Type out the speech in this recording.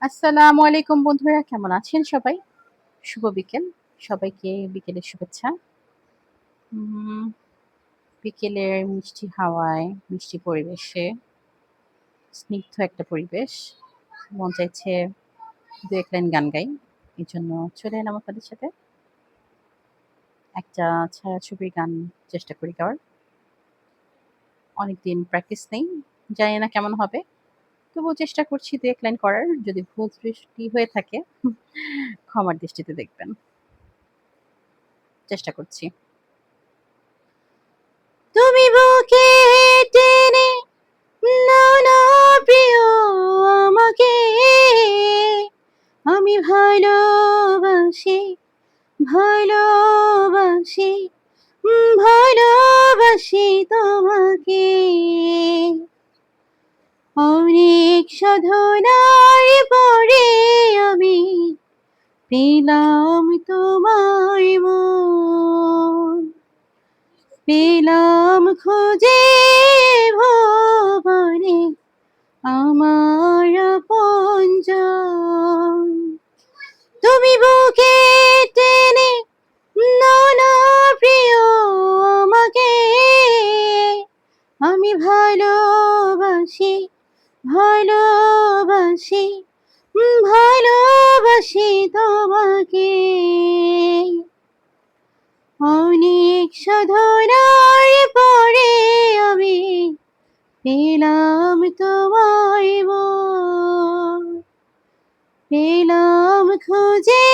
আসসালামু আলাইকুম বন্ধুরা, কেমন আছেন সবাই? শুভ বিকেল। সবাইকে বিকেলের শুভেচ্ছা। উম বিকেলের মিষ্টি হাওয়ায়, মিষ্টি পরিবেশে, স্নিগ্ধ একটা পরিবেশ। মন চাইছে ২-১ লাইন গান গাই। এজন্য চলে এলাম আপনাদের সাথে। একটা ছায়াছবির গান চেষ্টা করি গাওয়ার। অনেকদিন প্র্যাকটিস নেই। জানি না কেমন হবে। তবুও চেষ্টা করছি ২-১ লাইন করার। যদি ভুল ত্রুটি হয়ে থাকে ক্ষমার দৃষ্টিতে দেখবেন। চেষ্টা করছি। তুমি বুকে টেনে নাও না প্রিয় আমাকে, আমি ভালোবাসি, ভালোবাসি, ভালোবাসি তোমাকে। অনেক সাধনার পরে আমি পেলাম তোমায় মন, পেলাম খুঁজে ভুবনে আমার আপনজন। তুমি বুকে টেনে নাও না প্রিয় আমাকে, আমি ভালোবাসি, ভালোবাসি, ভালোবাসি তোমাকে। অনেক সাধনার পরে আমি পেলাম তোমায় মন, পেলাম খুঁজে